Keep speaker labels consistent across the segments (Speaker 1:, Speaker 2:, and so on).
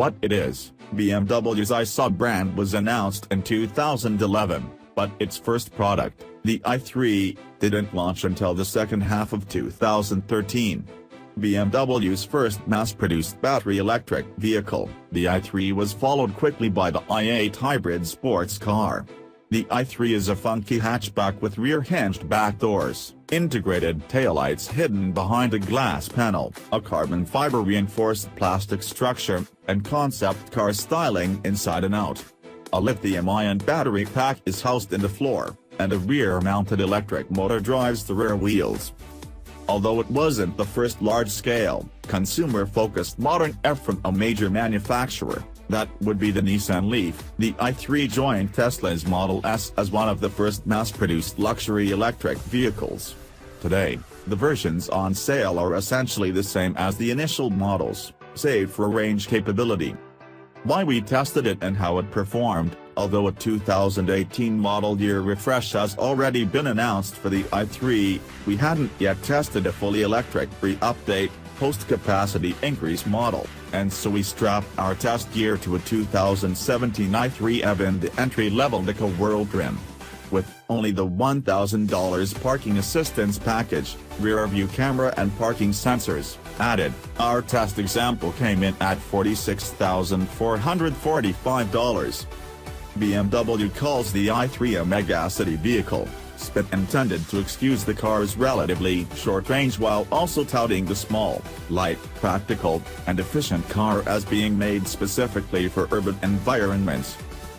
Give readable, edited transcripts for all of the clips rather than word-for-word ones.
Speaker 1: what it is. BMW's i sub-brand was announced in 2011, but its first product, the i3, didn't launch until the second half of 2013. BMW's first mass-produced battery-electric vehicle, the i3 was followed quickly by the i8 hybrid sports car. The i3 is a funky hatchback with rear-hinged back doors, integrated taillights hidden behind a glass panel, a carbon fiber-reinforced plastic structure, and concept car styling inside and out. A lithium-ion battery pack is housed in the floor, and a rear-mounted electric motor drives the rear wheels. Although it wasn't the first large-scale, consumer-focused modern F from a major manufacturer, that would be the Nissan Leaf, the i3 joined Tesla's Model S as one of the first mass-produced luxury electric vehicles. Today, the versions on sale are essentially the same as the initial models, save for range capability. Why we tested it and how it performed. Although a 2018 model year refresh has already been announced for the i3, we hadn't yet tested a fully electric pre-update, post-capacity increase model, and so we strapped our test gear to a 2017 i3 EV in the entry-level Eco World trim. With only the $1,000 parking assistance package, rear-view camera and parking sensors added, our test example came in at $46,445. BMW calls the i3 a mega-city vehicle, spin intended to excuse the car's relatively short range while also touting the small, light, practical, and efficient car as being made specifically for urban environments.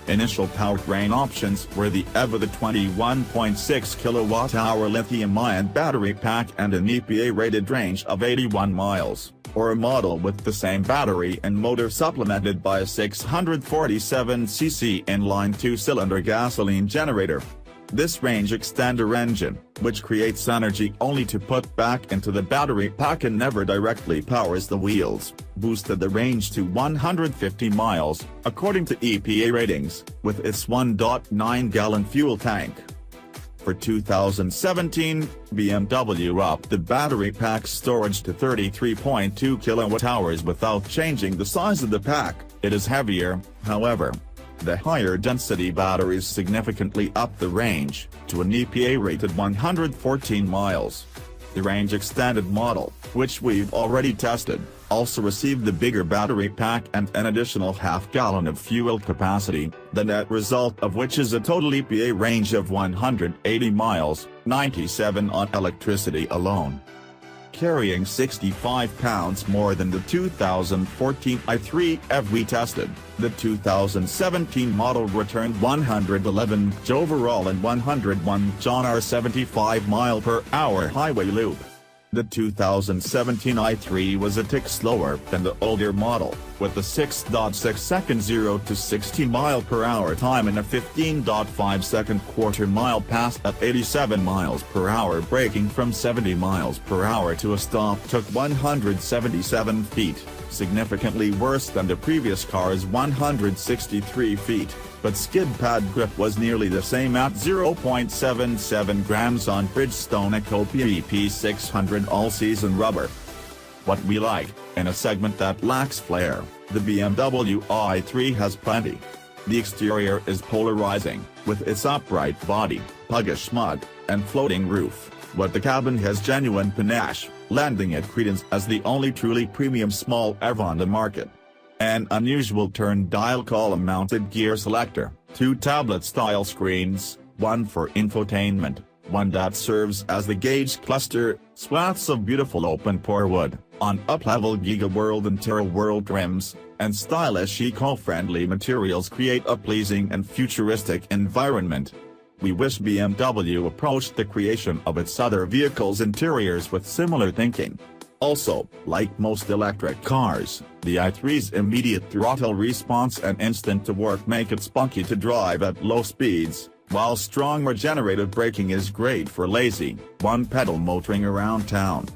Speaker 1: Initial powertrain options were the EV with a 21.6 kWh lithium-ion battery pack and an EPA-rated range of 81 miles, or a model with the same battery and motor supplemented by a 647cc inline two-cylinder gasoline generator. This range extender engine, which creates energy only to put back into the battery pack and never directly powers the wheels, boosted the range to 150 miles, according to EPA ratings, with its 1.9-gallon fuel tank. For 2017, BMW upped the battery pack storage to 33.2 kWh without changing the size of the pack. It is heavier, however. The higher density batteries significantly up the range, to an EPA-rated 114 miles. The range extended model, which we've already tested, also received the bigger battery pack and an additional half-gallon of fuel capacity, the net result of which is a total EPA range of 180 miles, 97 on electricity alone. Carrying 65 pounds more than the 2014 i3 EV we tested, the 2017 model returned 111 km overall and 101 km/h 75 mph highway loop. The 2017 i3 was a tick slower than the older model, with a 6.6 second 0 to 60 mph time and a 15.5 second quarter mile pass at 87 mph. Braking from 70 mph to a stop took 177 feet, significantly worse than the previous car's 163 feet. But skid pad grip was nearly the same at 0.77 grams on Bridgestone Ecopia EP600 all-season rubber. What we like, in a segment that lacks flair, the BMW i3 has plenty. The exterior is polarizing, with its upright body, puggish mud, and floating roof, but the cabin has genuine panache, lending it credence as the only truly premium small EV on the market. An unusual turn-dial column-mounted gear selector, 2 tablet-style screens, one for infotainment, one that serves as the gauge cluster, swaths of beautiful open-pore wood, on up-level Giga-World and Terra World trims, and stylish eco-friendly materials create a pleasing and futuristic environment. We wish BMW approached the creation of its other vehicles' interiors with similar thinking. Also, like most electric cars, the i3's immediate throttle response and instant-to-work make it spunky to drive at low speeds, while strong regenerative braking is great for lazy, one-pedal motoring around town.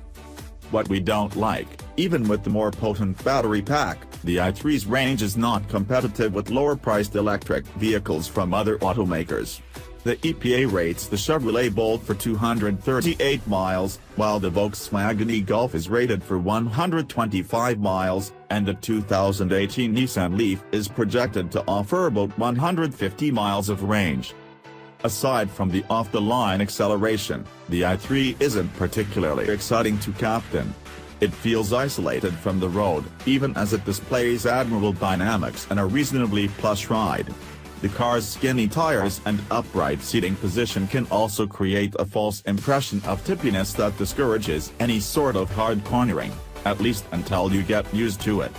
Speaker 1: What we don't like, even with the more potent battery pack, the i3's range is not competitive with lower-priced electric vehicles from other automakers. The EPA rates the Chevrolet Bolt for 238 miles, while the Volkswagen e-Golf is rated for 125 miles, and the 2018 Nissan Leaf is projected to offer about 150 miles of range. Aside from the off-the-line acceleration, the i3 isn't particularly exciting to captain. It feels isolated from the road, even as it displays admirable dynamics and a reasonably plush ride. The car's skinny tires and upright seating position can also create a false impression of tippiness that discourages any sort of hard cornering, at least until you get used to it.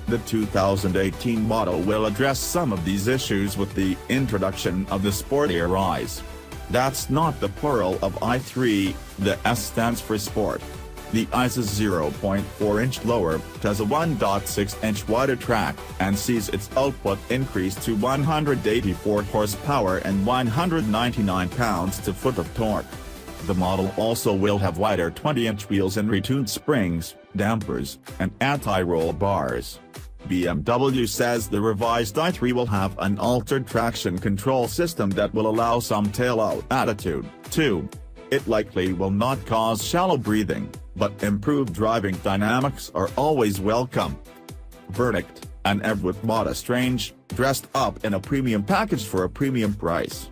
Speaker 1: The 2018 model will address some of these issues with the introduction of the sportier Rise. That's not the plural of i3, the S stands for Sport. The ICE is 0.4-inch lower, has a 1.6-inch wider track, and sees its output increase to 184 horsepower and 199 pounds-to-foot of torque. The model also will have wider 20-inch wheels and retuned springs, dampers, and anti-roll bars. BMW says the revised i3 will have an altered traction control system that will allow some tail-out attitude, too. It likely will not cause shallow breathing, but improved driving dynamics are always welcome. Verdict: an EV with modest range, dressed up in a premium package for a premium price.